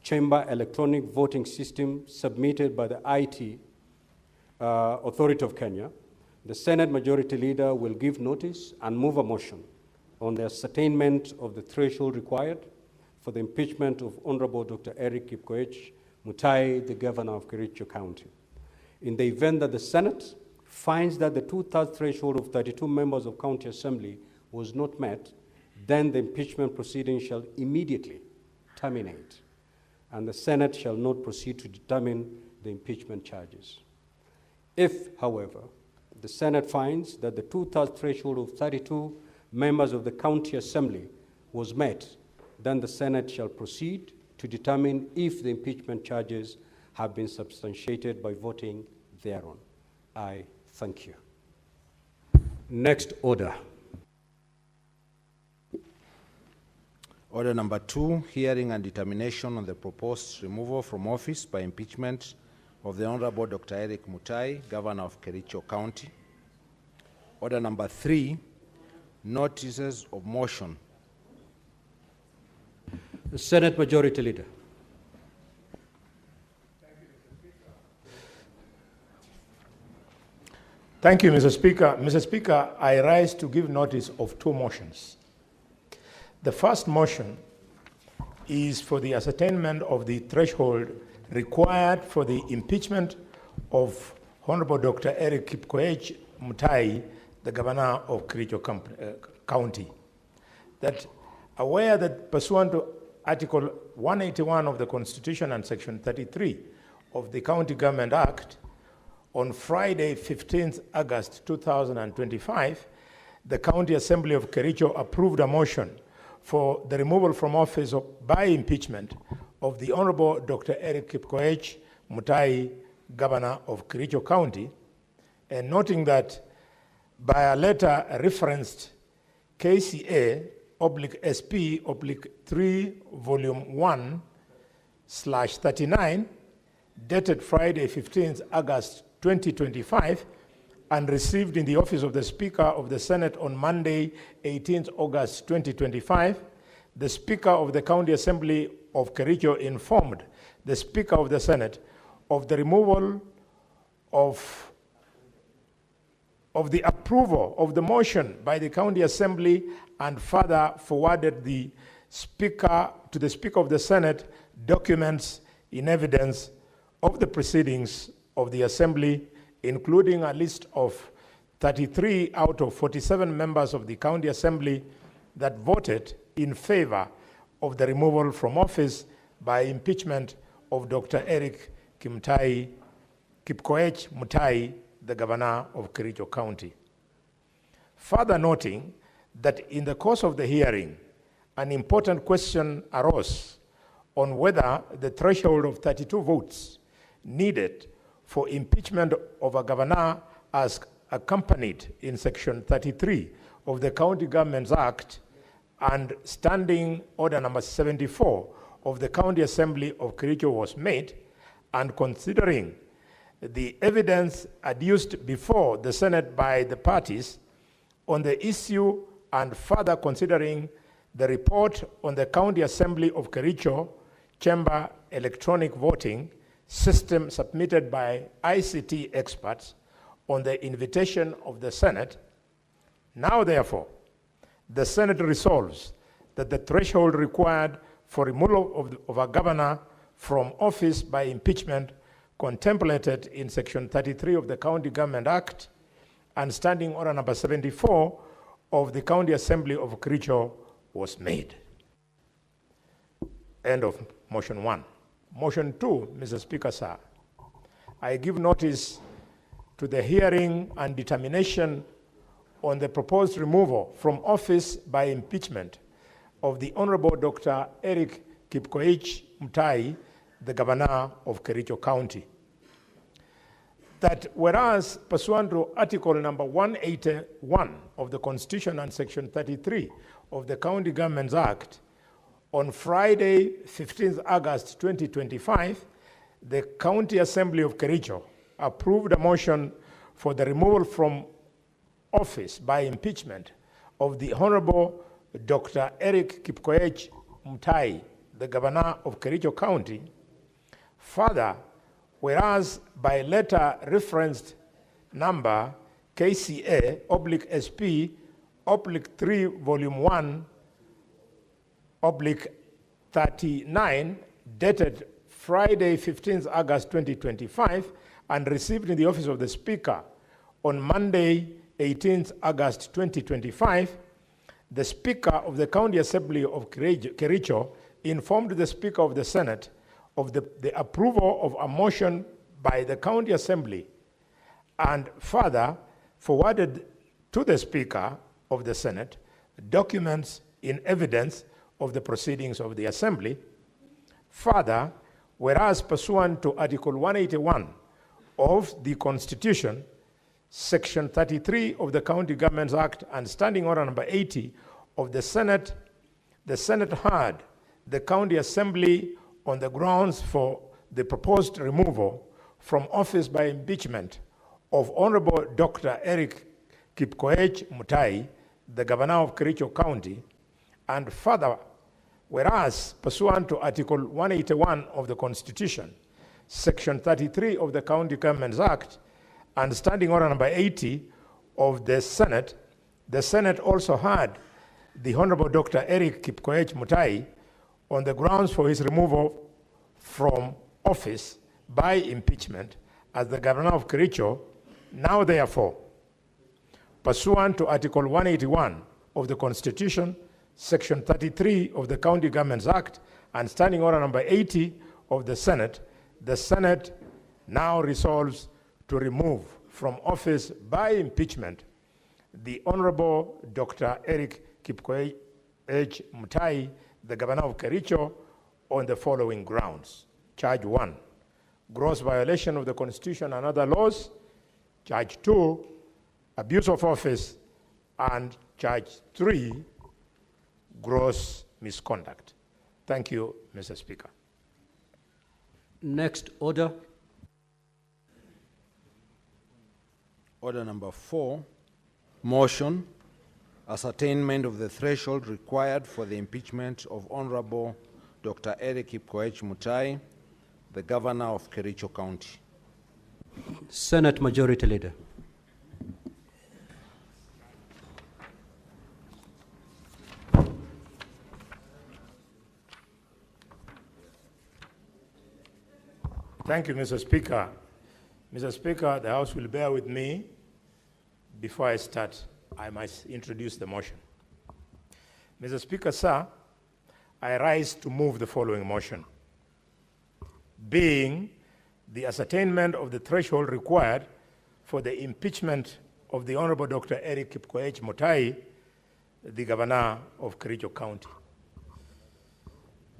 chamber electronic voting system submitted by the IT Authority of Kenya, the Senate Majority Leader will give notice and move a motion on the ascertainment of the threshold required for the impeachment of Honorable Dr. Eric Kipkoech Mutai, the Governor of Kericho County. In the event that the Senate finds that the two-thirds threshold of 32 members of County Assembly was not met, then the impeachment proceedings shall immediately terminate, and the Senate shall not proceed to determine the impeachment charges. If, however, the Senate finds that the two-thirds threshold of 32 members of the County Assembly was met, then the Senate shall proceed to determine if the impeachment charges have been substantiated by voting thereon. I thank you. Next order. Order number 2, hearing and determination on the proposed removal from office by impeachment of the Honorable Dr. Eric Mutai, Governor of Kericho County. Order number 3, notices of motion. The Senate Majority Leader. Thank you, Mr. Speaker. Mr. Speaker, I rise to give notice of 2 motions. The first motion is for the ascertainment of the threshold required for the impeachment of Honorable Dr. Eric Kipkoech Mutai, the Governor of Kericho County. That aware that pursuant to Article 181 of the Constitution and Section 33 of the County Government Act, on Friday, 15th August 2025, the County Assembly of Kericho approved a motion for the removal from office by impeachment of the Honorable Dr. Eric Kipkoech Mutai, Governor of Kericho County, and noting that by a letter referenced KCA/SP/3 Volume 1/39, dated Friday, 15th August 2025, and received in the office of the Speaker of the Senate on Monday, 18th August 2025, the Speaker of the County Assembly of Kericho informed the Speaker of the Senate of the removal of the approval of the motion by the County Assembly, and further forwarded the Speaker to the Speaker of the Senate documents in evidence of the proceedings of the Assembly, including a list of 33 out of 47 members of the County Assembly that voted in favor of the removal from office by impeachment of Dr. Eric Kipkoech Mutai, the Governor of Kericho County. Further noting that in the course of the hearing, an important question arose on whether the threshold of 32 votes needed for impeachment of a governor, as accompanied in Section 33 of the County Governments Act and Standing Order number 74 of the County Assembly of Kericho, was made, and considering the evidence adduced before the Senate by the parties on the issue, and further considering the report on the County Assembly of Kericho Chamber electronic voting system submitted by ICT experts on the invitation of the Senate, now therefore, the Senate resolves that the threshold required for removal of a governor from office by impeachment contemplated in Section 33 of the County Government Act and Standing Order number 74 of the County Assembly of Kericho was made. End of motion 1. Motion 2, Mr. Speaker, sir. I give notice to the hearing and determination on the proposed removal from office by impeachment of the Honorable Dr. Eric Kipkoech Mutai, the Governor of Kericho County. That whereas pursuant to Article number 181 of the Constitution and Section 33 of the County Governments Act, on Friday, 15th August 2025, the County Assembly of Kericho approved a motion for the removal from office by impeachment of the Honorable Dr. Eric Kipkoech Mutai, the Governor of Kericho County. Further, whereas by letter referenced number KCA/SP/3 Volume 1/39, dated Friday, 15th August 2025, and received in the office of the Speaker on Monday, 18th August 2025, the Speaker of the County Assembly of Kericho informed the Speaker of the Senate of the approval of a motion by the County Assembly, and further forwarded to the Speaker of the Senate documents in evidence of the proceedings of the Assembly. Further, whereas pursuant to Article 181 of the Constitution, Section 33 of the County Governments Act, and Standing Order Number 80 of the Senate heard the County Assembly on the grounds for the proposed removal from office by impeachment of Honorable Dr. Eric Kipkoech Mutai, the Governor of Kericho County, and further, whereas pursuant to Article 181 of the Constitution, Section 33 of the County Governments Act, and Standing Order Number 80 of the Senate also heard the Honorable Dr. Eric Kipkoech Mutai on the grounds for his removal from office by impeachment as the Governor of Kericho. Now, therefore, pursuant to Article 181 of the Constitution, Section 33 of the County Governments Act, and Standing Order Number 80 of the Senate now resolves to remove from office by impeachment the Honorable Dr. Eric Kipkoech Mutai, the Governor of Kericho, on the following grounds. Charge 1, gross violation of the Constitution and other laws. Charge 2, abuse of office. And charge 3, gross misconduct. Thank you, Mr. Speaker. Next order. Order number 4, motion, ascertainment of the threshold required for the impeachment of Honorable Dr. Eric Kipkoech Mutai, the Governor of Kericho County. Senate Majority Leader. Thank you, Mr. Speaker. Mr. Speaker, the House will bear with me. Before I start, I must introduce the motion. Mr. Speaker, sir, I rise to move the following motion. Being the ascertainment of the threshold required for the impeachment of the Honorable Dr. Eric Kipkoech Mutai, the Governor of Kericho County.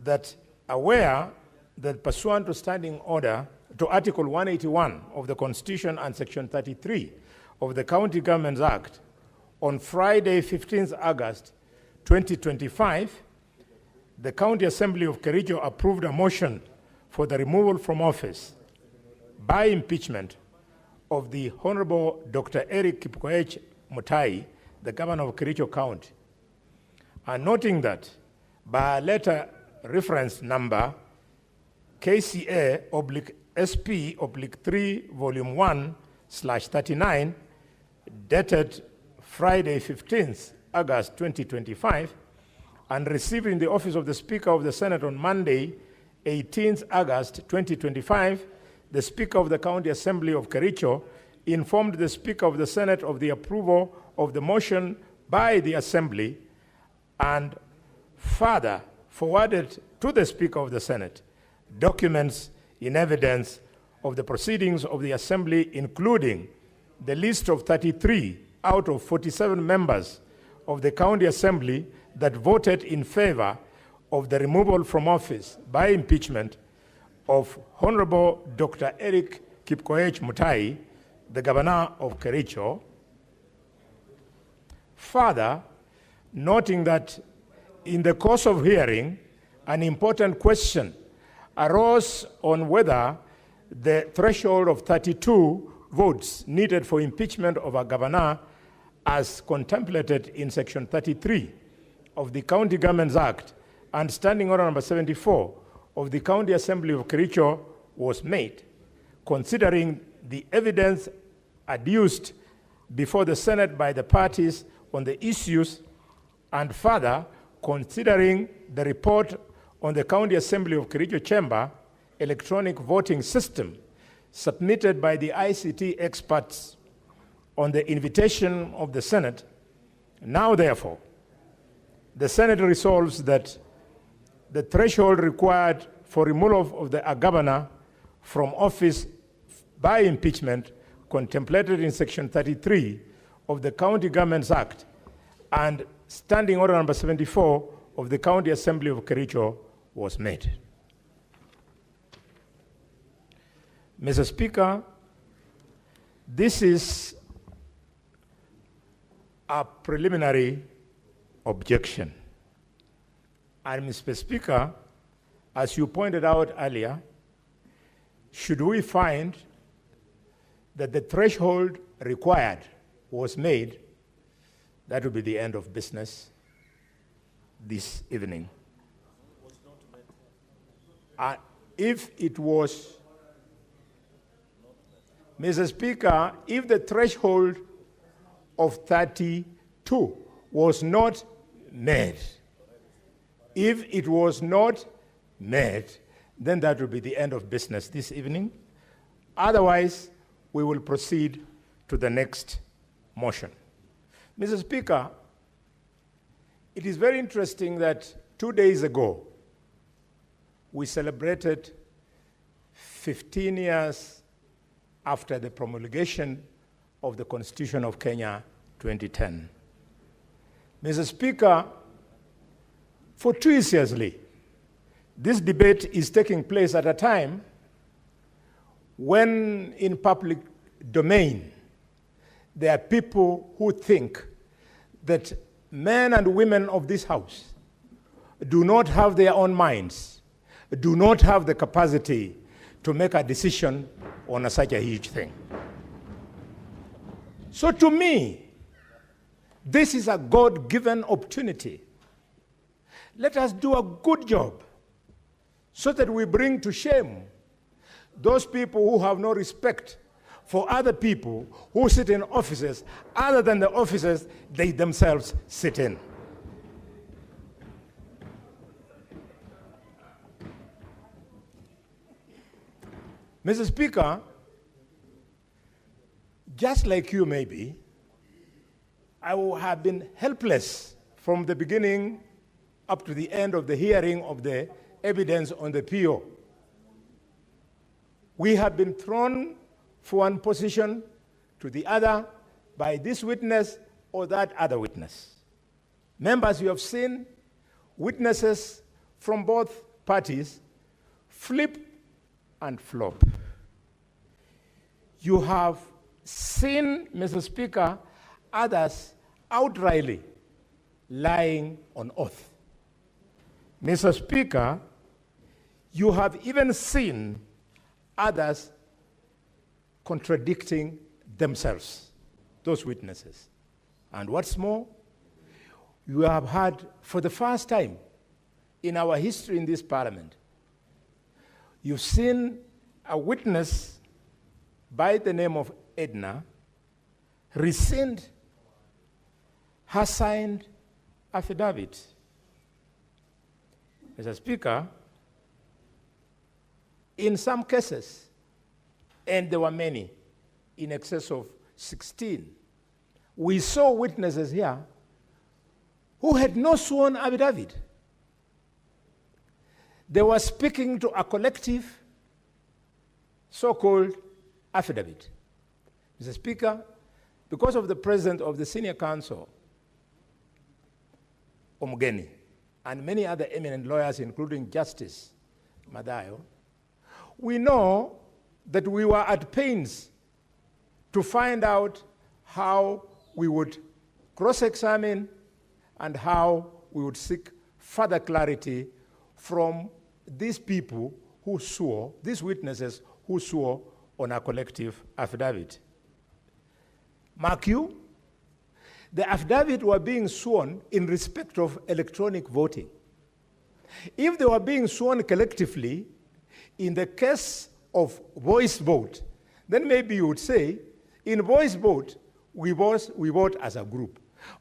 That aware that pursuant to Standing Order to Article 181 of the Constitution and Section 33 of the County Governments Act, on Friday, 15th August 2025, the County Assembly of Kericho approved a motion for the removal from office by impeachment of the Honorable Dr. Eric Kipkoech Mutai, the Governor of Kericho County, and noting that by letter reference number KCA/SP/3 Volume 1/39, dated Friday, 15th August 2025, and received in the office of the Speaker of the Senate on Monday, 18th August 2025, the Speaker of the County Assembly of Kericho informed the Speaker of the Senate of the approval of the motion by the Assembly, and further forwarded to the Speaker of the Senate documents in evidence of the proceedings of the Assembly, including the list of 33 out of 47 members of the County Assembly that voted in favor of the removal from office by impeachment of Honorable Dr. Eric Kipkoech Mutai, the Governor of Kericho. Further, noting that in the course of hearing, an important question arose on whether the threshold of 32 votes needed for impeachment of a governor, as contemplated in Section 33 of the County Governments Act and Standing Order number 74 of the County Assembly of Kericho was made, considering the evidence adduced before the Senate by the parties on the issues, and further, considering the report on the County Assembly of Kericho Chamber electronic voting system submitted by the ICT experts on the invitation of the Senate. Now, therefore, the Senate resolves that the threshold required for removal of the governor from office by impeachment, contemplated in Section 33 of the County Governments Act and Standing Order number 74 of the County Assembly of Kericho was made. Mr. Speaker, this is a preliminary objection. And Mr. Speaker, as you pointed out earlier, should we find that the threshold required was made, that would be the end of business this evening. If it was, Mr. Speaker, if the threshold of 32 was not met, if it was not met, then that would be the end of business this evening. Otherwise, we will proceed to the next motion. Mr. Speaker, it is very interesting that 2 days ago, we celebrated 15 years after the promulgation of the Constitution of Kenya 2010. Mr. Speaker, fortuitously, this debate is taking place at a time when in public domain there are people who think that men and women of this House do not have their own minds, do not have the capacity to make a decision on such a huge thing. So to me, this is a God-given opportunity. Let us do a good job so that we bring to shame those people who have no respect for other people who sit in offices other than the offices they themselves sit in. Mr. Speaker, just like you maybe, I have been helpless from the beginning up to the end of the hearing of the evidence on the PO. We have been thrown from one position to the other by this witness or that other witness. Members, you have seen witnesses from both parties flip and flop. You have seen, Mr. Speaker, others outrightly lying on oath. Mr. Speaker, you have even seen others contradicting themselves, those witnesses. And what's more, you have had, for the first time in our history in this parliament, you've seen a witness by the name of Edna rescind her signed affidavit. Mr. Speaker, in some cases, and there were many, in excess of 16, we saw witnesses here who had no sworn affidavit. They were speaking to a collective so-called affidavit. Mr. Speaker, because of the president of the Senior Counsel, Omugeni, and many other eminent lawyers, including Justice Madayo, we know that we were at pains to find out how we would cross-examine and how we would seek further clarity from these people who swore, these witnesses who swore on a collective affidavit. Mark you, the affidavit were being sworn in respect of electronic voting. If they were being sworn collectively in the case of voice vote, then maybe you would say, in voice vote, we vote as a group.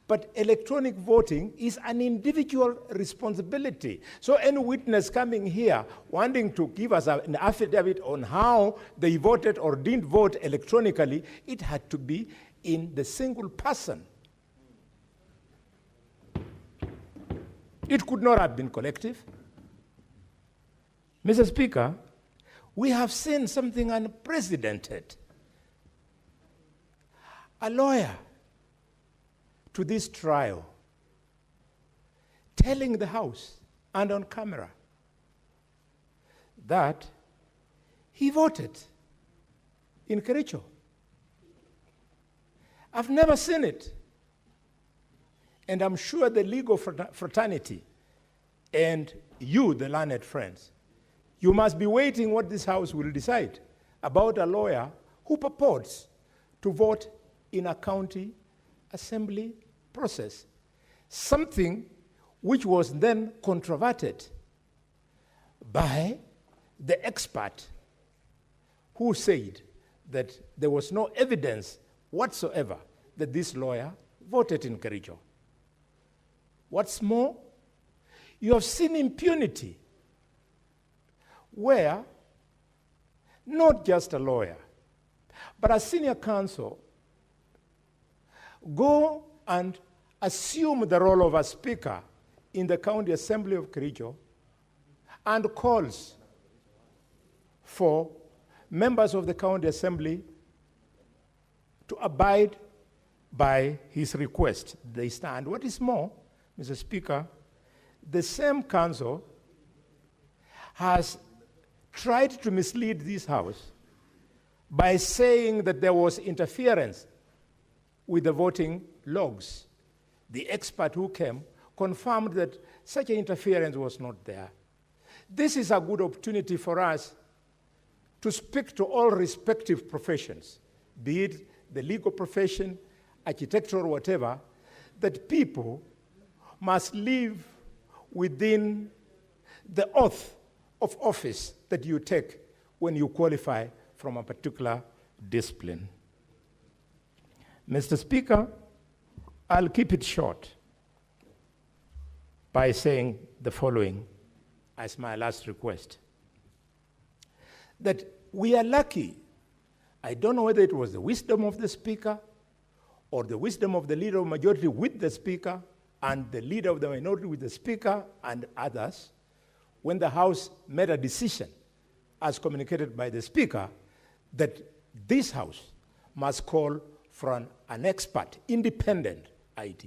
But electronic voting is an individual responsibility. So any witness coming here wanting to give us an affidavit on how they voted or didn't vote electronically, it had to be in the single person. It could not have been collective. Mr. Speaker, we have seen something unprecedented. A lawyer to this trial telling the House and on camera that he voted in Kericho. I've never seen it. And I'm sure the legal fraternity and you, the learned friends, you must be waiting what this House will decide about a lawyer who purports to vote in a county assembly process, something which was then controverted by the expert who said that there was no evidence whatsoever that this lawyer voted in Kericho. What's more, you have seen impunity where not just a lawyer, but a senior counsel go and assume the role of a speaker in the county assembly of Kericho and calls for members of the county assembly to abide by his request. They stand. What is more, Mr. Speaker, the same council has tried to mislead this House by saying that there was interference with the voting logs. The expert who came confirmed that such an interference was not there. This is a good opportunity for us to speak to all respective professions, be it the legal profession, architectural, or whatever, that people must live within the oath of office that you take when you qualify from a particular discipline. Mr. Speaker, I'll keep it short by saying the following as my last request. That we are lucky. I don't know whether it was the wisdom of the Speaker or the wisdom of the leader of the majority with the Speaker and the leader of the minority with the Speaker and others, when the House made a decision, as communicated by the Speaker, that this House must call for an expert, independent IT.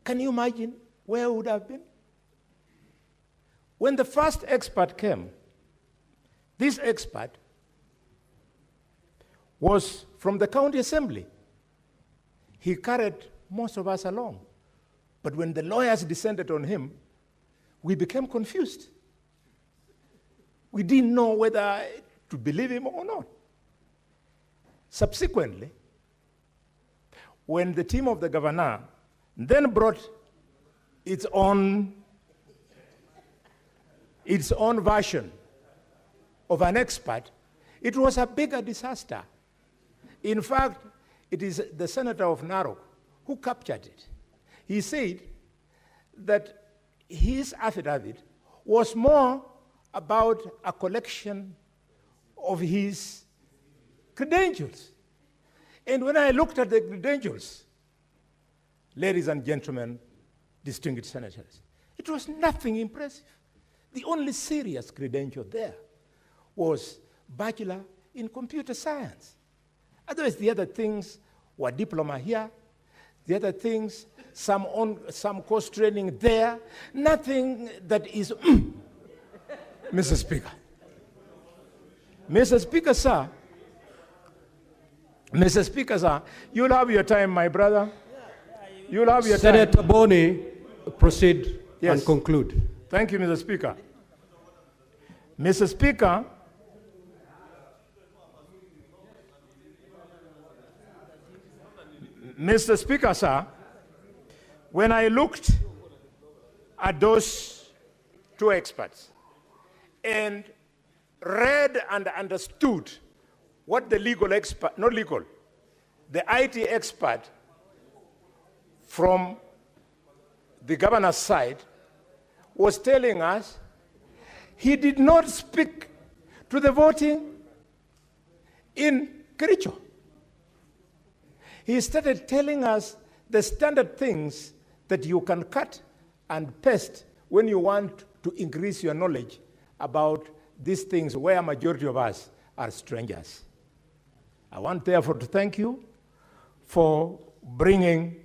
Can you imagine where it would have been? When the first expert came, this expert was from the county assembly. He carried most of us along. But when the lawyers descended on him, we became confused. We didn't know whether to believe him or not. Subsequently, when the team of the governor then brought its own version of an expert, it was a bigger disaster. In fact, it is the senator of Narok who captured it. He said that his affidavit was more about a collection of his credentials. And when I looked at the credentials, ladies and gentlemen, distinguished senators, it was nothing impressive. The only serious credential there was bachelor in computer science. Otherwise, the other things were diploma here, the other things, some course training there, nothing that is, Mr. Speaker. Mr. Speaker, sir, Mr. Speaker, sir, you'll have your time, my brother. You'll have your time. Senator Boni, proceed and conclude. Thank you, Mr. Speaker. Mr. Speaker, Mr. Speaker, sir, when I looked at those two experts, and read and understood what the legal expert, not legal, the IT expert from the governor's side was telling us, he did not speak to the voting in Kericho. He started telling us the standard things that you can cut and paste when you want to increase your knowledge about these things where a majority of us are strangers. I want therefore to thank you for bringing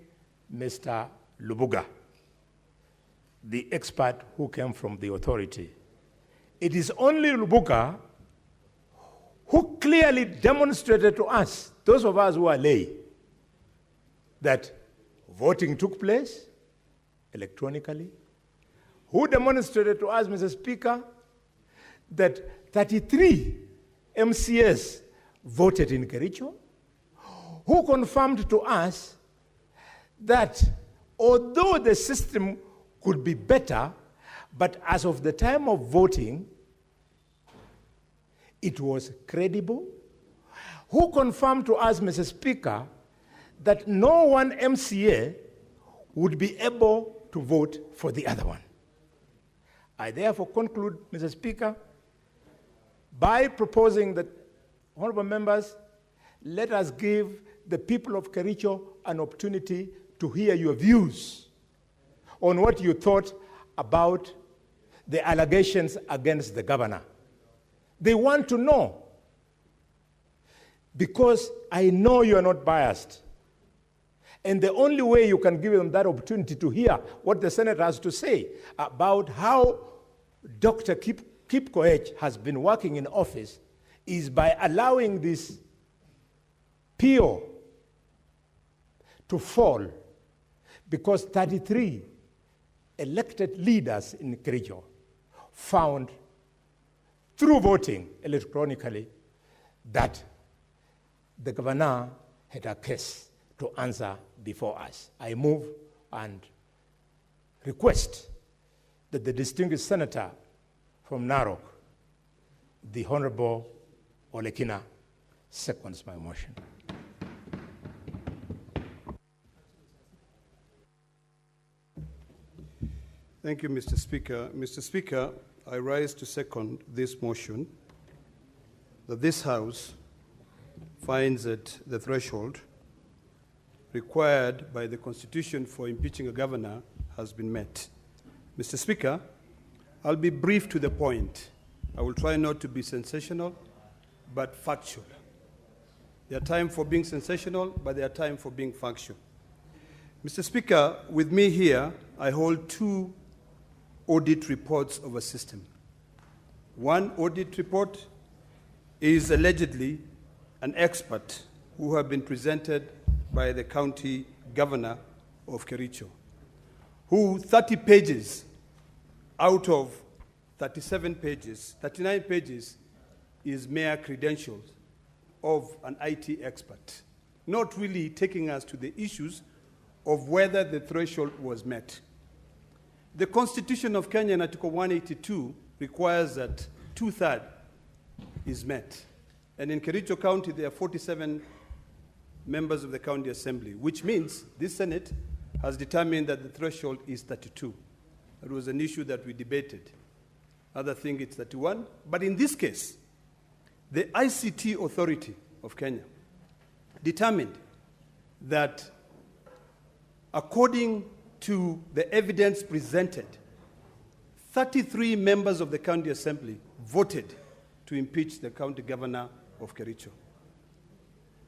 Mr. Lubuga, the expert who came from the authority. It is only Lubuga who clearly demonstrated to us, those of us who are lay, that voting took place electronically, who demonstrated to us, Mr. Speaker, that 33 MCS voted in Kericho, who confirmed to us that although the system could be better, but as of the time of voting, it was credible, who confirmed to us, Mr. Speaker, that no one MCA would be able to vote for the other one. I therefore conclude, Mr. Speaker, by proposing that, honorable members, let us give the people of Kericho an opportunity to hear your views on what you thought about the allegations against the governor. They want to know, because I know you are not biased. And the only way you can give them that opportunity to hear what the Senate has to say about how Dr. Kip Koech has been working in office is by allowing this PO to fall, because 33 elected leaders in Kericho found through voting electronically that the governor had a case to answer before us. I move and request that the distinguished senator from Narok, the Honorable Olekina, seconds my motion. Thank you, Mr. Speaker. Mr. Speaker, I rise to second this motion that this House finds that the threshold required by the Constitution for impeaching a governor has been met. Mr. Speaker, I'll be brief to the point. I will try not to be sensational, but factual. There are times for being sensational, but there are times for being factual. Mr. Speaker, with me here, I hold two audit reports of a system. One audit report is allegedly an expert who have been presented by the county governor of Kericho, who 30 pages out of 37 pages, 39 pages is mere credentials of an IT expert, not really taking us to the issues of whether the threshold was met. The Constitution of Kenya in Article 182 requires that 2/3 is met. And in Kericho County, there are 47 members of the County Assembly, which means this Senate has determined that the threshold is 32. That was an issue that we debated. Others think it's 31. But in this case, the ICT Authority of Kenya determined that according to the evidence presented, 33 members of the County Assembly voted to impeach the county governor of Kericho.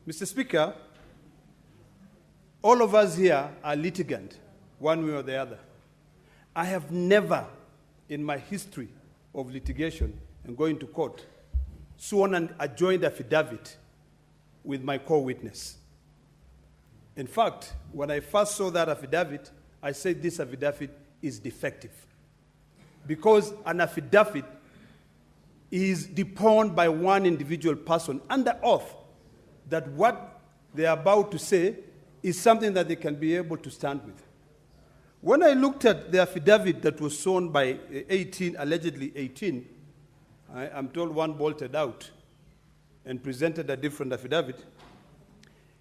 Mr. Speaker, all of us here are litigant, one way or the other. I have never, in my history of litigation and going to court, sworn a joint affidavit with my co-witness. In fact, when I first saw that affidavit, I said this affidavit is defective, because an affidavit is deponed by one individual person under oath that what they are about to say is something that they can be able to stand with. When I looked at the affidavit that was sworn by 18, allegedly 18, I'm told one bolted out and presented a different affidavit.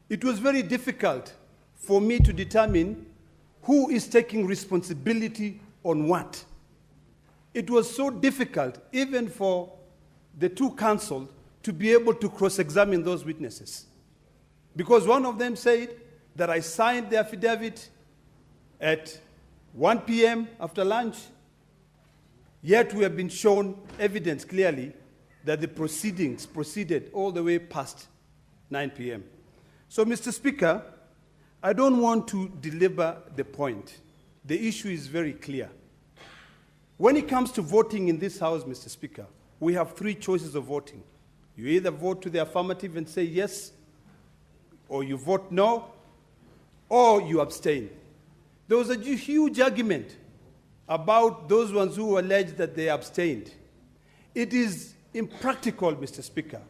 It was very difficult for me to determine who is taking responsibility on what. It was so difficult, even for the two counsel, to be able to cross-examine those witnesses. Because one of them said that I signed the affidavit at 1 p.m. after lunch, yet we have been shown evidence clearly that the proceedings proceeded all the way past 9 p.m. So, Mr. Speaker, I don't want to belabor the point. The issue is very clear. When it comes to voting in this House, Mr. Speaker, we have three choices of voting. You either vote to the affirmative and say yes, or you vote no, or you abstain. There was a huge argument about those ones who alleged that they abstained. It is impractical, Mr. Speaker,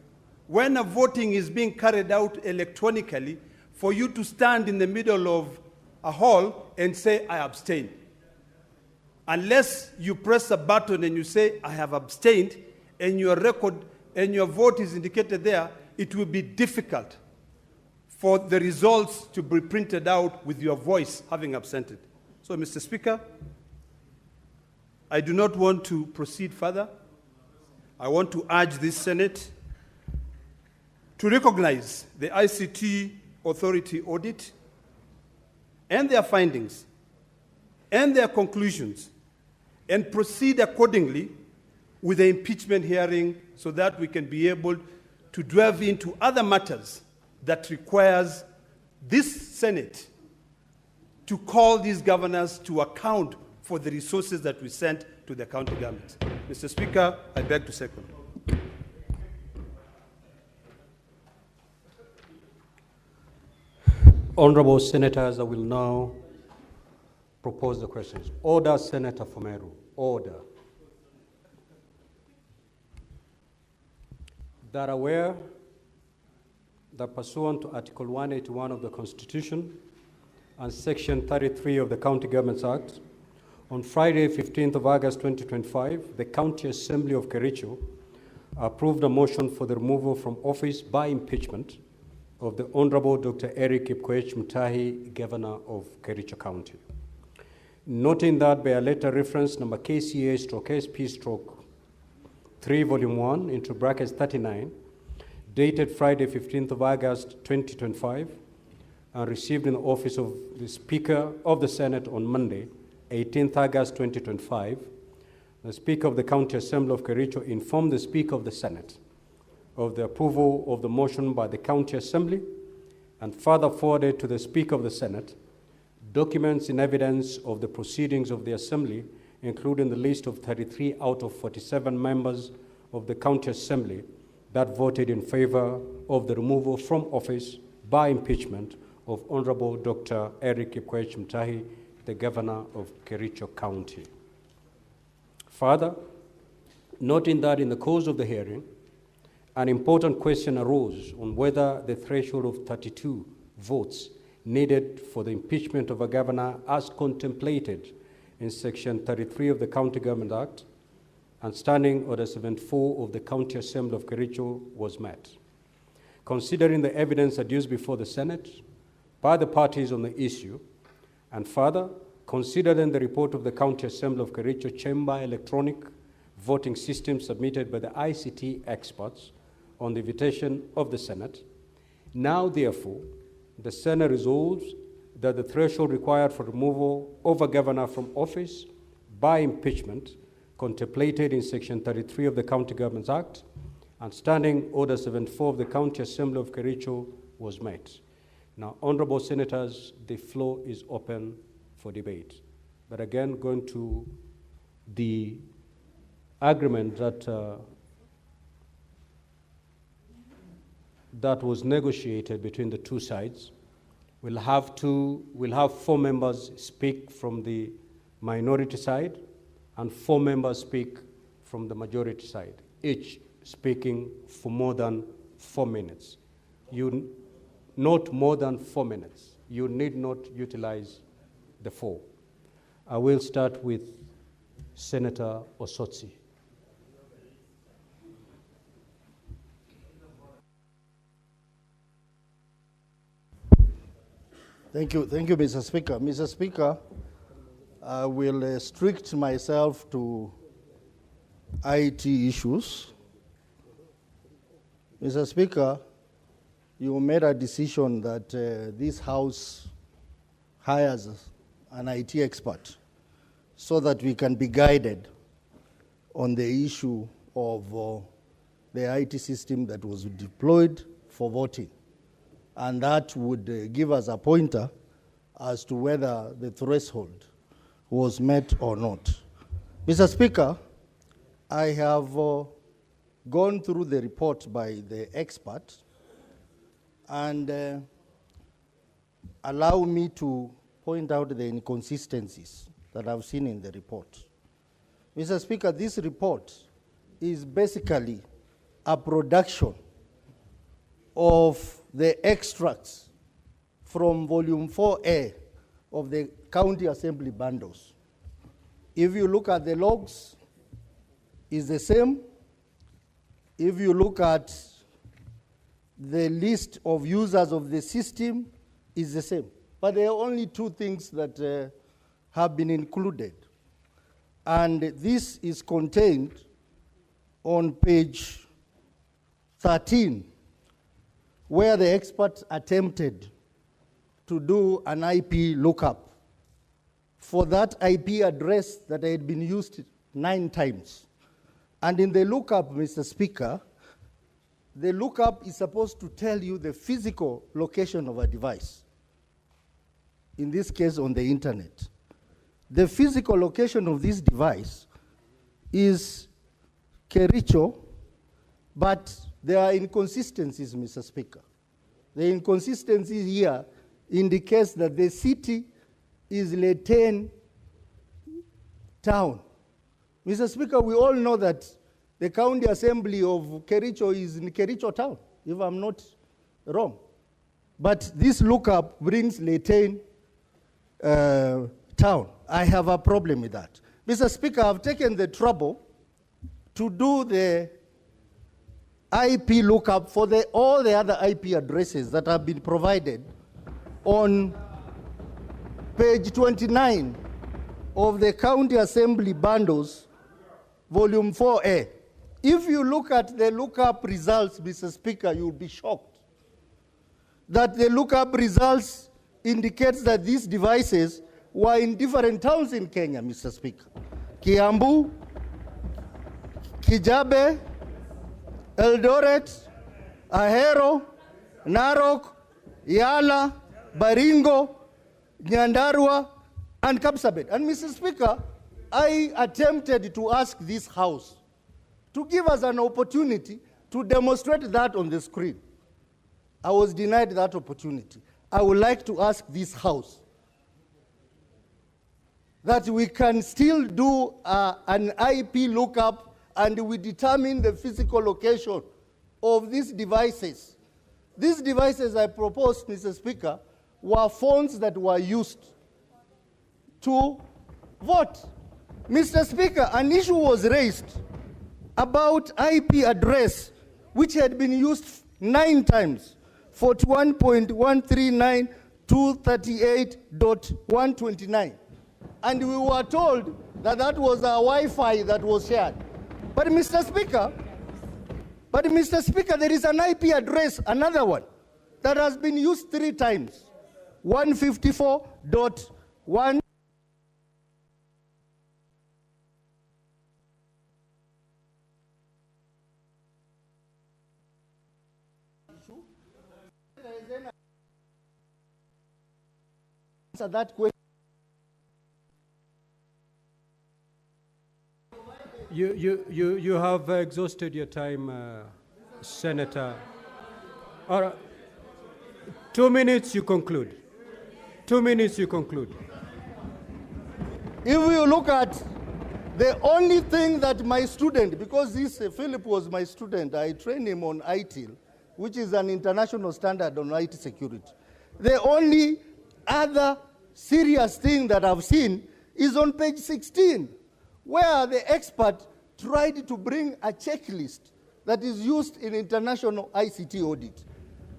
when a voting is being carried out electronically, for you to stand in the middle of a hall and say, I abstain. Unless you press a button and you say, I have abstained, and your record and your vote is indicated there, it will be difficult for the results to be printed out with your voice having absented. So, Mr. Speaker, I do not want to proceed further. I want to urge this Senate to recognize the ICT Authority audit and their findings and their conclusions and proceed accordingly with the impeachment hearing so that we can be able to delve into other matters that requires this Senate to call these governors to account for the resources that we sent to the county governments. Mr. Speaker, I beg to second. Honorable Senators, I will now propose the questions. Order, Senator Fomeru. Order. That aware that pursuant to Article 181 of the Constitution and Section 33 of the County Governments Act, on Friday, 15th of August 2025, the County Assembly of Kericho approved a motion for the removal from office by impeachment of the Honorable Dr. Eric Mutai, Governor of Kericho County. Noting that by a letter reference number KCA/SP/3 Volume 1 into brackets 39, dated Friday, 15th of August 2025, and received in the office of the Speaker of the Senate on Monday, 18th August 2025, the Speaker of the County Assembly of Kericho informed the Speaker of the Senate of the approval of the motion by the County Assembly and further forwarded to the Speaker of the Senate documents in evidence of the proceedings of the Assembly, including the list of 33 out of 47 members of the County Assembly that voted in favor of the removal from office by impeachment of Honorable Dr. Eric Mutai, the Governor of Kericho County. Further, noting that in the course of the hearing, an important question arose on whether the threshold of 32 votes needed for the impeachment of a governor as contemplated in Section 33 of the County Government Act and Standing Order 74 of the County Assembly of Kericho was met. Considering the evidence adduced before the Senate by the parties on the issue, and further, considering the report of the County Assembly of Kericho Chamber electronic voting system submitted by the ICT experts on the invitation of the Senate, now therefore, the Senate resolves that the threshold required for removal of a governor from office by impeachment contemplated in Section 33 of the County Governments Act and Standing Order 74 of the County Assembly of Kericho was met. Now, honorable senators, the floor is open for debate. But again, going to the agreement that was negotiated between the two sides, we'll have 4 members speak from the minority side and 4 members speak from the majority side, each speaking for more than 4 minutes. Not more than 4 minutes. You need not utilize the 4. I will start with Senator Osotsi. Thank you, Mr. Speaker. Mr. Speaker, I will restrict myself to IT issues. Mr. Speaker, you made a decision that this House hires an IT expert so that we can be guided on the issue of the IT system that was deployed for voting. And that would give us a pointer as to whether the threshold was met or not. Mr. Speaker, I have gone through the report by the expert, and allow me to point out the inconsistencies that I've seen in the report. Mr. Speaker, this report is basically a production of the extracts from volume 4A of the county assembly bundles. If you look at the logs, it's the same. If you look at the list of users of the system, it's the same. But there are only two things that have been included. And this is contained on page 13, where the experts attempted to do an IP lookup for that IP address that had been used 9 times. And in the lookup, Mr. Speaker, the lookup is supposed to tell you the physical location of a device, in this case on the internet. The physical location of this device is Kericho, but there are inconsistencies, Mr. Speaker. The inconsistency here indicates that the city is Letain town. Mr. Speaker, we all know that the county assembly of Kericho is in Kericho town, if I'm not wrong. But this lookup brings Letain town. I have a problem with that. Mr. Speaker, I've taken the trouble to do the IP lookup for all the other IP addresses that have been provided on page 29 of the County Assembly Bundles, volume 4A. If you look at the lookup results, Mr. Speaker, you'll be shocked that the lookup results indicates that these devices were in different towns in Kenya, Mr. Speaker. Kiambu, Kijabe, Eldoret, Ahero, Narok, Yala, Baringo, Nyandarua, and Kapsabet. And Mr. Speaker, I attempted to ask this House to give us an opportunity to demonstrate that on the screen. I was denied that opportunity. I would like to ask this House that we can still do an IP lookup and we determine the physical location of these devices. These devices I proposed, Mr. Speaker, were phones that were used to vote. Mr. Speaker, an issue was raised about IP address which had been used 9 times, 41.139.238.129. And we were told that that was a Wi-Fi that was shared. But Mr. Speaker, there is an IP address, another one, that has been used 3 times. 154.1. Answer that question. You have exhausted your time, Senator. All right. 2 minutes, you conclude. 2 minutes, you conclude. If you look at the only thing that my student, because this Philip was my student, I trained him on ITIL, which is an international standard on IT security. The only other serious thing that I've seen is on page 16, where the expert tried to bring a checklist that is used in international ICT audit.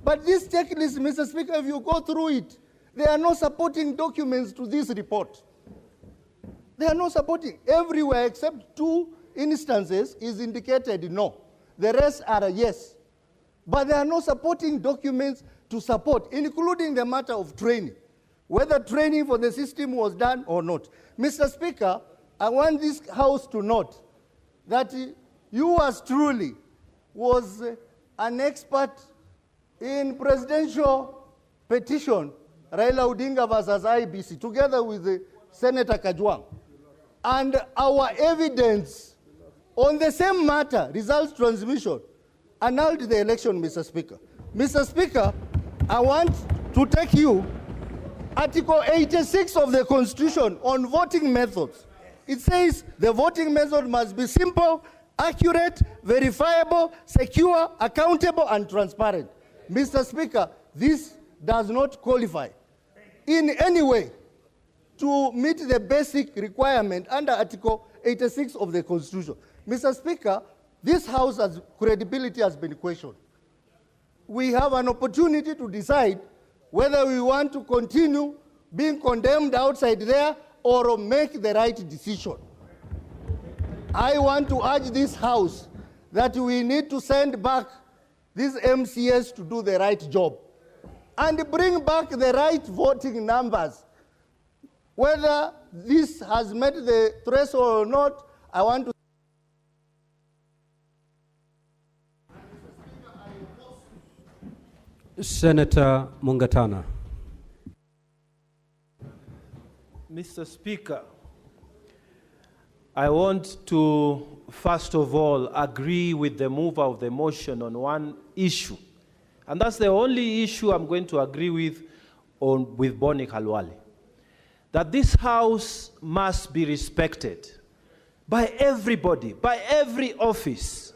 But this checklist, Mr. Speaker, if you go through it, there are no supporting documents to this report. They are not supporting. Everywhere except 2 instances is indicated no. The rest are a yes. But there are no supporting documents to support, including the matter of training, whether training for the system was done or not. Mr. Speaker, I want this House to note that you as truly was an expert in presidential petition, Raila Odinga versus IBC, together with Senator Kajwang. And our evidence on the same matter, results transmission, annulled the election, Mr. Speaker. Mr. Speaker, I want to take you Article 86 of the Constitution on voting methods. It says the voting method must be simple, accurate, verifiable, secure, accountable, and transparent. Mr. Speaker, this does not qualify in any way to meet the basic requirement under Article 86 of the Constitution. Mr. Speaker, this House's credibility has been questioned. We have an opportunity to decide whether we want to continue being condemned outside there or make the right decision. I want to urge this House that we need to send back these MCS to do the right job and bring back the right voting numbers. Whether this has met the threshold or not, I want to. Senator Mungatana. Mr. Speaker, I want to first of all agree with the mover of the motion on one issue. And that's the only issue I'm going to agree with Bonnie Khalwale. That this House must be respected by everybody, by every office.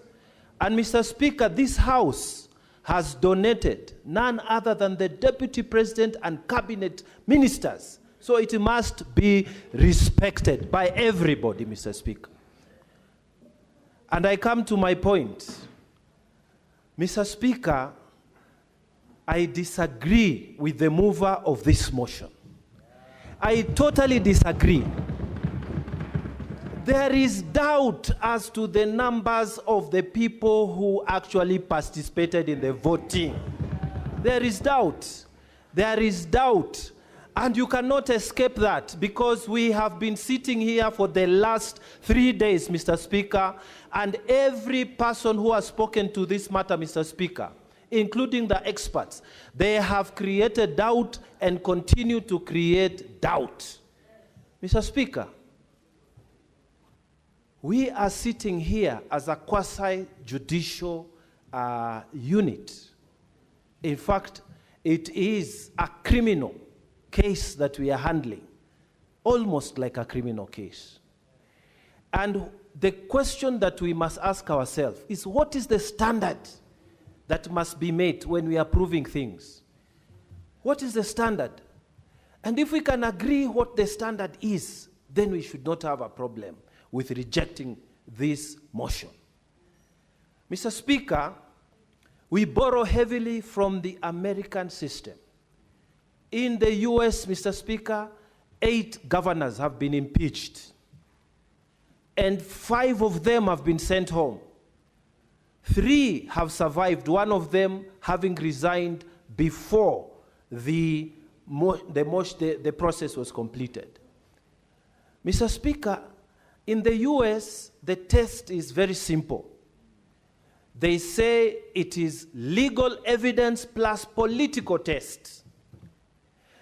And Mr. Speaker, this House has donated none other than the Deputy President and Cabinet Ministers. So it must be respected by everybody, Mr. Speaker. And I come to my point. Mr. Speaker, I disagree with the mover of this motion. I totally disagree. There is doubt as to the numbers of the people who actually participated in the voting. There is doubt. There is doubt. And you cannot escape that because we have been sitting here for the last 3 days, Mr. Speaker, and every person who has spoken to this matter, Mr. Speaker, including the experts, they have created doubt and continue to create doubt. Mr. Speaker, we are sitting here as a quasi-judicial unit. In fact, it is a criminal case that we are handling, almost like a criminal case. And the question that we must ask ourselves is, what is the standard that must be met when we are proving things? What is the standard? And if we can agree what the standard is, then we should not have a problem with rejecting this motion. Mr. Speaker, we borrow heavily from the American system. In the US, Mr. Speaker, 8 governors have been impeached, and 5 of them have been sent home. 3 have survived, one of them having resigned before the process was completed. Mr. Speaker, in the US, the test is very simple. They say it is legal evidence plus political test.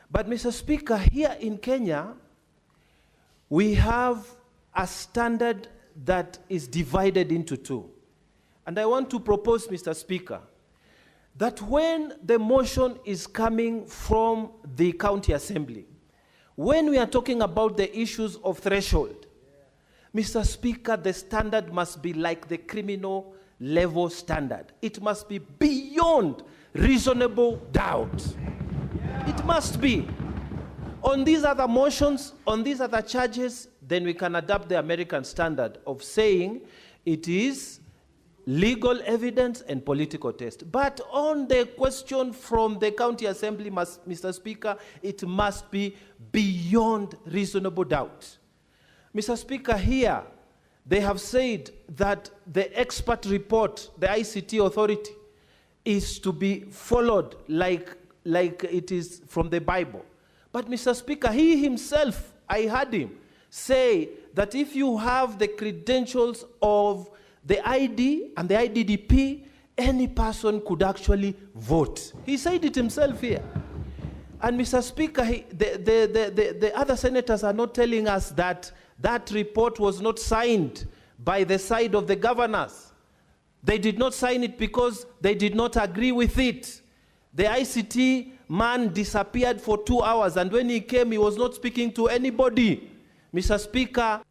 But Mr. Speaker, here in Kenya, we have a standard that is divided into 2. And I want to propose, Mr. Speaker, that when the motion is coming from the county assembly, when we are talking about the issues of threshold, Mr. Speaker, the standard must be like the criminal level standard. It must be beyond reasonable doubt. It must be. On these other motions, on these other charges, then we can adopt the American standard of saying it is legal evidence and political test. But on the question from the county assembly, Mr. Speaker, it must be beyond reasonable doubt. Mr. Speaker, here they have said that the expert report, the ICT authority, is to be followed like it is from the Bible. But Mr. Speaker, he himself, I heard him say that if you have the credentials of the ID and the IDDP, any person could actually vote. He said it himself here. And Mr. Speaker, the other senators are not telling us that that report was not signed by the side of the governors. They did not sign it because they did not agree with it. The ICT man disappeared for 2 hours, and when he came, he was not speaking to anybody. Mr. Speaker,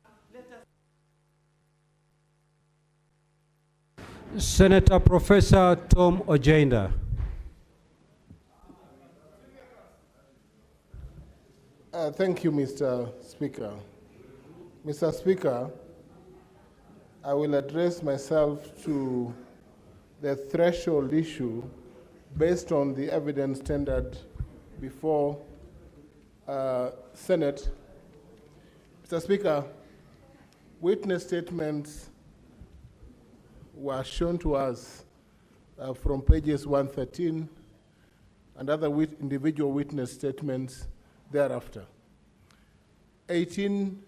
Senator Professor Tom Ojenda. Thank you, Mr. Speaker. Mr. Speaker, I will address myself to the threshold issue based on the evidence tendered before Senate. Mr. Speaker, witness statements were shown to us from pages 113 and other individual witness statements thereafter. 18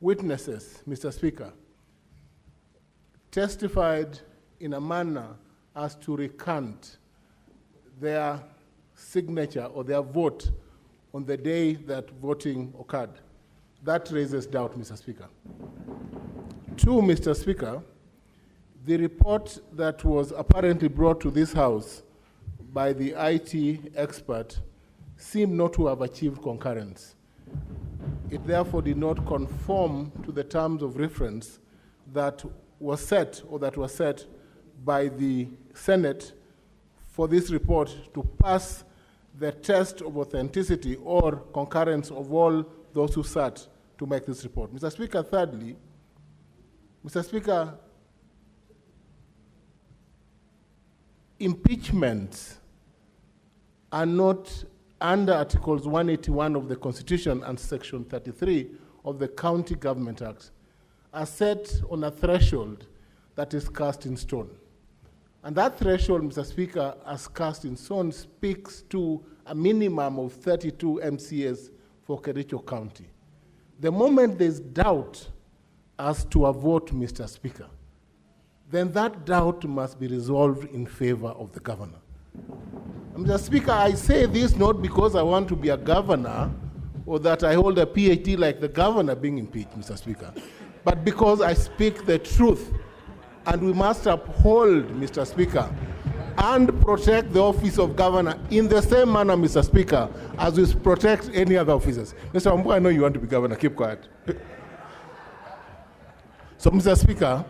witnesses, Mr. Speaker, testified in a manner as to recant their signature or their vote on the day that voting occurred. That raises doubt, Mr. Speaker. 2, Mr. Speaker, the report that was apparently brought to this House by the IT expert seemed not to have achieved concurrence. It therefore did not conform to the terms of reference that was set or that was set by the Senate for this report to pass the test of authenticity or concurrence of all those who sat to make this report. Mr. Speaker, thirdly, Mr. Speaker, impeachments are not under Articles 181 of the Constitution and Section 33 of the County Government Act are set on a threshold that is cast in stone. And that threshold, Mr. Speaker, as cast in stone, speaks to a minimum of 32 MCAs for Kericho County. The moment there's doubt as to a vote, Mr. Speaker, then that doubt must be resolved in favor of the governor. Mr. Speaker, I say this not because I want to be a governor or that I hold a PhD like the governor being impeached, Mr. Speaker, but because I speak the truth. And we must uphold, Mr. Speaker, and protect the office of governor in the same manner, Mr. Speaker, as we protect any other officers. Mr. Wambua, I know you want to be governor. Keep quiet. So, Mr. Speaker,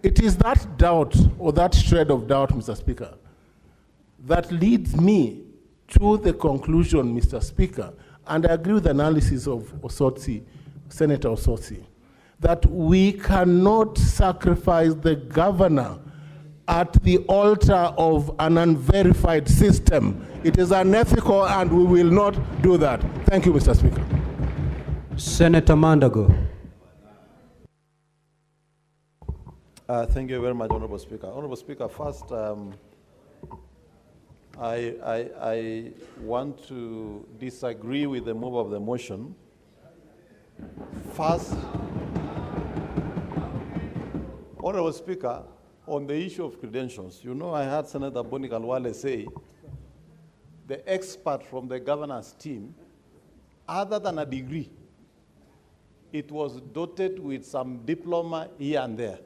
it is that doubt or that shred of doubt, Mr. Speaker, that leads me to the conclusion, Mr. Speaker, and I agree with the analysis of Osotsi, Senator Osotsi, that we cannot sacrifice the governor at the altar of an unverified system. It is unethical and we will not do that. Thank you, Mr. Speaker. Senator Mandago. Thank you very much, Honorable Speaker. Honorable Speaker, first, I want to disagree with the move of the motion. First, Honorable Speaker, on the issue of credentials, you know, I heard Senator Boni Kalwale say the expert from the governor's team, other than a degree, it was dotted with some diploma here and there.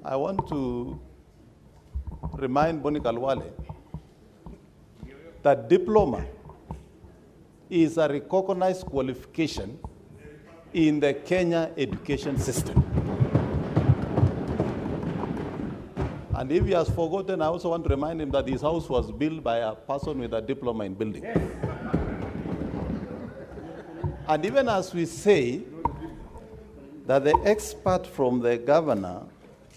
I want to remind Boni Kalwale that diploma is a recognized qualification in the Kenya education system. And if he has forgotten, I also want to remind him that his house was built by a person with a diploma in building. And even as we say that the expert from the governor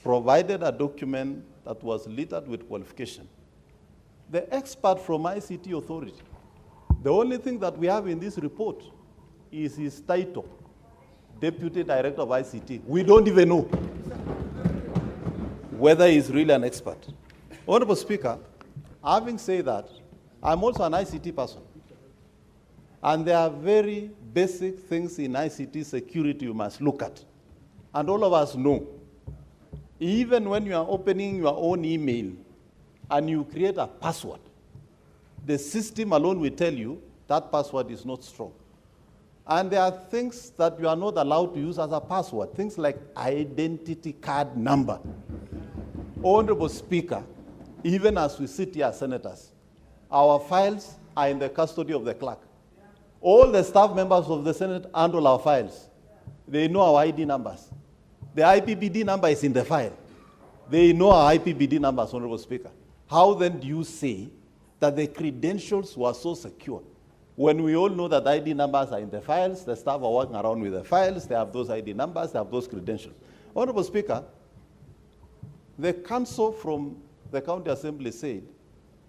provided a document that was littered with qualification, the expert from ICT authority, the only thing that we have in this report is his title, Deputy Director of ICT. We don't even know whether he's really an expert. Honorable Speaker, having said that, I'm also an ICT person. And there are very basic things in ICT security you must look at. And all of us know, even when you are opening your own email and you create a password, the system alone will tell you that password is not strong. And there are things that you are not allowed to use as a password, things like identity card number. Honorable Speaker, even as we sit here as senators, our files are in the custody of the clerk. All the staff members of the Senate handle our files. They know our ID numbers. The IPPD number is in the file. They know our IPPD numbers, Honorable Speaker. How then do you say that the credentials were so secure when we all know that ID numbers are in the files, the staff are working around with the files, they have those ID numbers, they have those credentials? Honorable Speaker, the council from the county assembly said,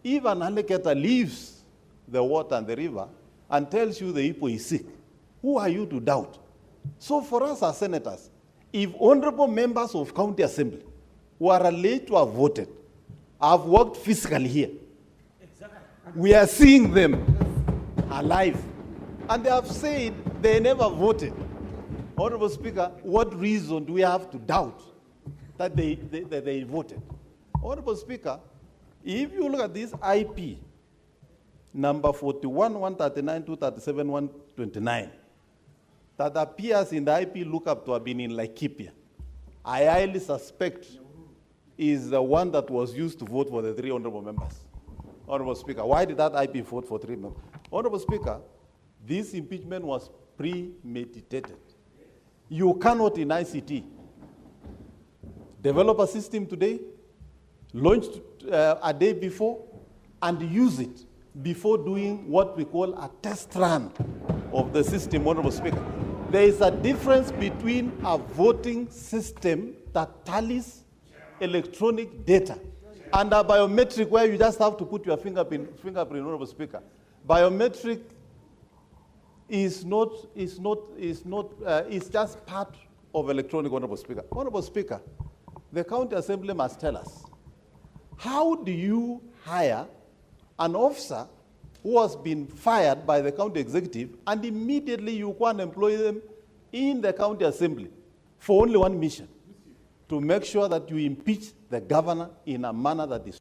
if an alligator leaves the water and the river and tells you the hippo is sick, who are you to doubt? So for us as senators, if honorable members of county assembly who are alleged to have voted have worked physically here, we are seeing them alive, and they have said they never voted. Honorable Speaker, what reason do we have to doubt that they voted? Honorable Speaker, if you look at this IP, number 41, 139, 237, 129, that appears in the IP lookup to have been in Laikipia, I highly suspect is the one that was used to vote for the 3 honorable members. Honorable Speaker, why did that IP vote for 3 members? Honorable Speaker, this impeachment was premeditated. You cannot in ICT develop a system today, launch a day before, and use it before doing what we call a test run of the system, Honorable Speaker. There is a difference between a voting system that tallies electronic data and a biometric where you just have to put your fingerprint, Honorable Speaker. Biometric is just part of electronic, Honorable Speaker. Honorable Speaker, the county assembly must tell us, how do you hire an officer who has been fired by the county executive and immediately you can employ them in the county assembly for only one mission, to make sure that you impeach the governor in a manner that is...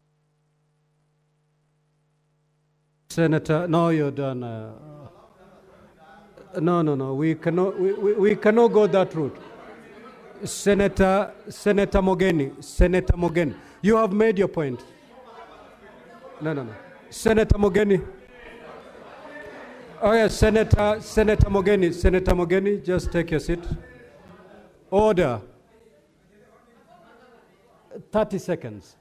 Senator, no, you're done. No. We cannot go that route. Senator Mogeni, you have made your point. No. Senator Mogeni. Oh yes, Senator Mogeni, just take your seat. Order. 30 seconds.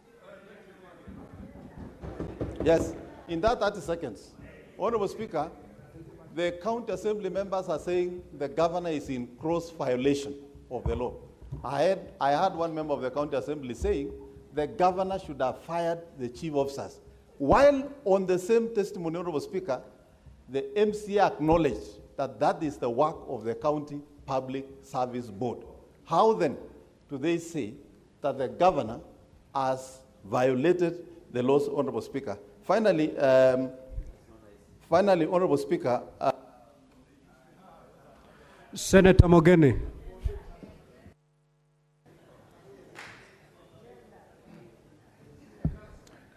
Yes, in that 30 seconds, Honorable Speaker, the county assembly members are saying the governor is in gross violation of the law. I heard one member of the county assembly saying the governor should have fired the chief officers. While on the same testimony, Honorable Speaker, the MCA acknowledged that that is the work of the County Public Service Board. How then do they say that the governor has violated the laws, Honorable Speaker? Finally, Honorable Speaker. Senator Mogeni.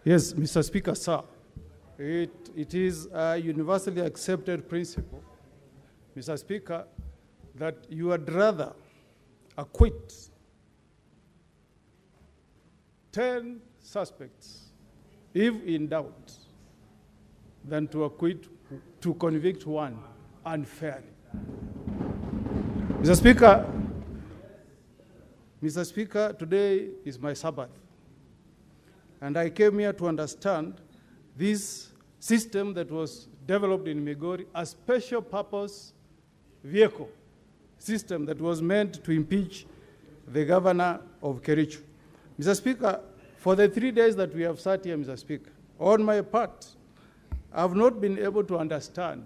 Yes, Mr. Speaker, sir. It is a universally accepted principle, Mr. Speaker, that you would rather acquit 10 suspects, if in doubt, than to convict one unfairly. Mr. Speaker, today is my Sabbath, and I came here to understand this system that was developed in Migori, a special purpose vehicle system that was meant to impeach the governor of Kericho. Mr. Speaker, for the 3 days that we have sat here, Mr. Speaker, on my part, I have not been able to understand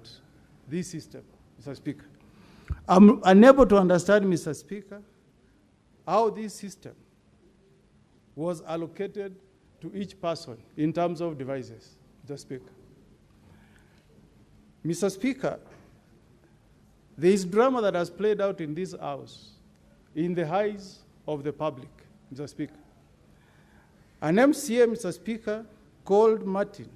this system, Mr. Speaker. I'm unable to understand, Mr. Speaker, how this system was allocated to each person in terms of devices, Mr. Speaker. Mr. Speaker, there is drama that has played out in this House in the eyes of the public, Mr. Speaker. An MCA, Mr. Speaker, called Martin,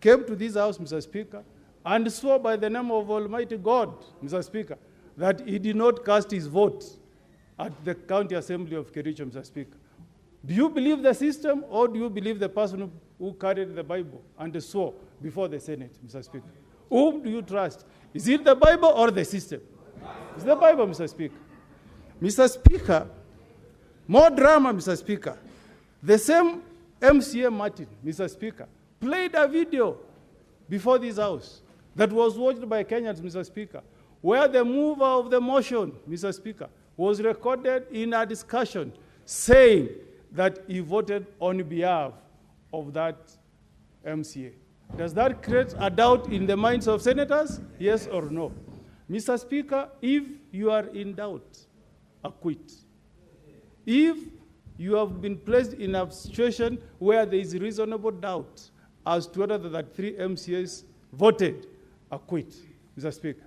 came to this House, Mr. Speaker, and swore by the name of Almighty God, Mr. Speaker, that he did not cast his vote at the County Assembly of Kericho, Mr. Speaker. Do you believe the system, or do you believe the person who carried the Bible and swore before the Senate, Mr. Speaker? Whom do you trust? Is it the Bible or the system? It's the Bible, Mr. Speaker. Mr. Speaker, more drama, Mr. Speaker. The same MCA Martin, Mr. Speaker, played a video before this House that was watched by Kenyans, Mr. Speaker, where the mover of the motion, Mr. Speaker, was recorded in a discussion saying that he voted on behalf of that MCA. Does that create a doubt in the minds of senators? Yes or no? Mr. Speaker, if you are in doubt, acquit. If you have been placed in a situation where there is reasonable doubt as to whether the 3 MCAs voted, acquit, Mr. Speaker.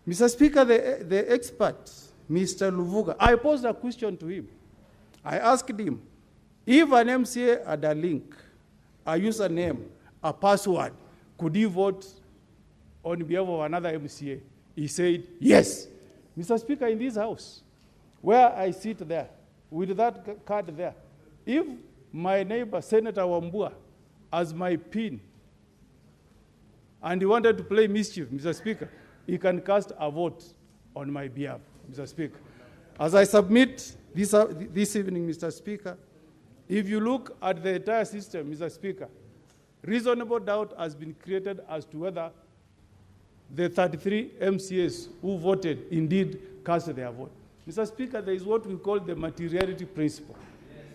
Mr. Speaker, the expert, Mr. Luvuga, I posed a question to him. I asked him, if an MCA had a link, a username, a password, could he vote on behalf of another MCA? He said, yes. Mr. Speaker, in this House, where I sit there, with that card there, if my neighbor, Senator Wambua, has my PIN, and he wanted to play mischief, Mr. Speaker, he can cast a vote on my behalf, Mr. Speaker. As I submit this evening, Mr. Speaker, if you look at the entire system, Mr. Speaker, reasonable doubt has been created as to whether the 33 MCAs who voted indeed cast their vote. Mr. Speaker, there is what we call the materiality principle.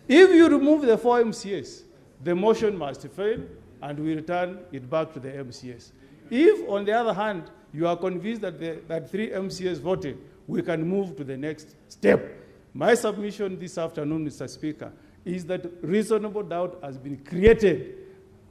If you remove the 4 MCAs, the motion must fail, and we return it back to the MCAs. If, on the other hand, you are convinced that 3 MCAs voted, we can move to the next step. My submission this afternoon, Mr. Speaker, is that reasonable doubt has been created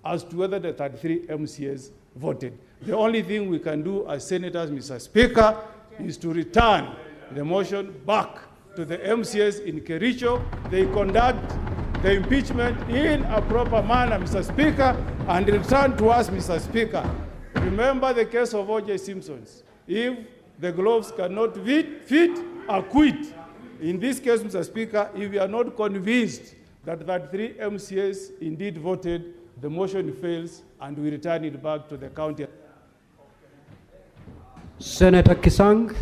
as to whether the 33 MCAs voted. The only thing we can do as senators, Mr. Speaker, is to return the motion back to the MCAs in Kericho. They conduct the impeachment in a proper manner, Mr. Speaker, and return to us, Mr. Speaker. Remember the case of O.J. Simpson's. If the gloves cannot fit, acquit. In this case, Mr. Speaker, if we are not convinced that 3 MCAs indeed voted, the motion fails, and we return it back to the county. Senator Kisang.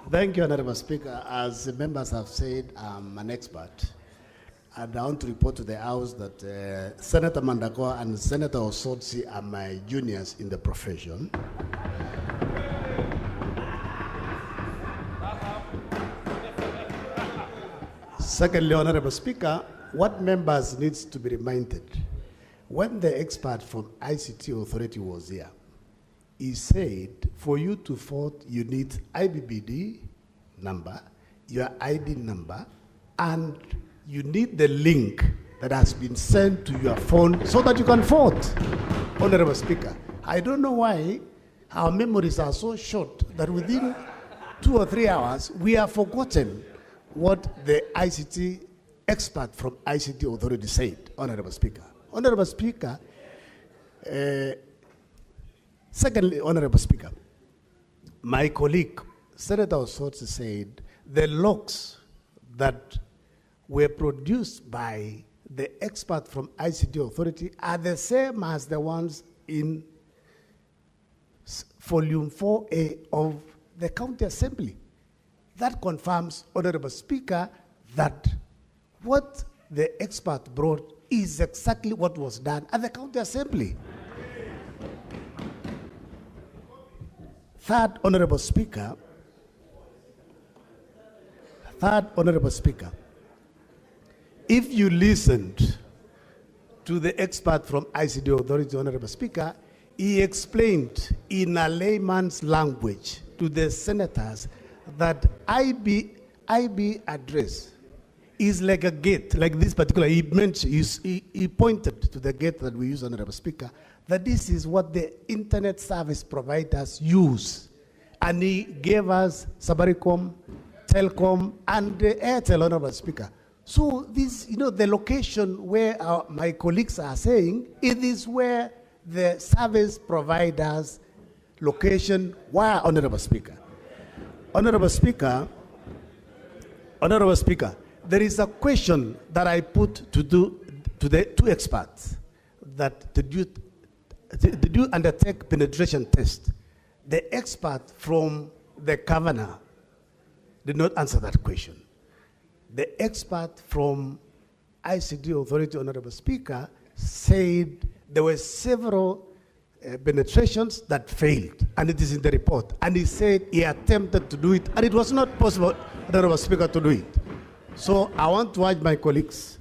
Thank you, Honorable Speaker. As the members have said, I'm an expert. And I want to report to the House that Senator Mandagoa and Senator Osotsi are my juniors in the profession. Secondly, Honorable Speaker, what members needs to be reminded, when the expert from ICT Authority was here, he said for you to vote, you need IBBD number, your ID number, and you need the link that has been sent to your phone so that you can vote. Honorable Speaker, I don't know why our memories are so short that within 2 or 3 hours, we have forgotten what the ICT expert from ICT Authority said, Honorable Speaker. Honorable Speaker, secondly, Honorable Speaker, my colleague, Senator Osotsi, said the logs that were produced by the expert from ICT Authority are the same as the ones in volume 4A of the County Assembly. That confirms, Honorable Speaker, that what the expert brought is exactly what was done at the county assembly. Third, Honorable Speaker, if you listened to the expert from ICT Authority, Honorable Speaker, he explained in a layman's language to the senators that IB address is like a gate, like this particular, he pointed to the gate that we use, Honorable Speaker, that this is what the internet service providers use. And he gave us Safaricom, Telcom, and Airtel, Honorable Speaker. So this, the location where my colleagues are saying, it is where the service providers' location were, Honorable Speaker. Honorable Speaker, there is a question that I put to the two experts that did you undertake penetration test? The expert from the governor did not answer that question. The expert from ICT Authority, Honorable Speaker, said there were several penetrations that failed, and it is in the report. And he said he attempted to do it, and it was not possible, Honorable Speaker, to do it. So I want to urge my colleagues,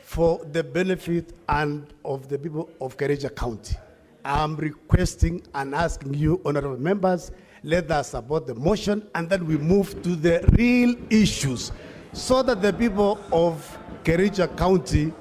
for the benefit and of the people of Kericho County, I'm requesting and asking you, honorable members, let us support the motion, and then we move to the real issues, so that the people of Kericho County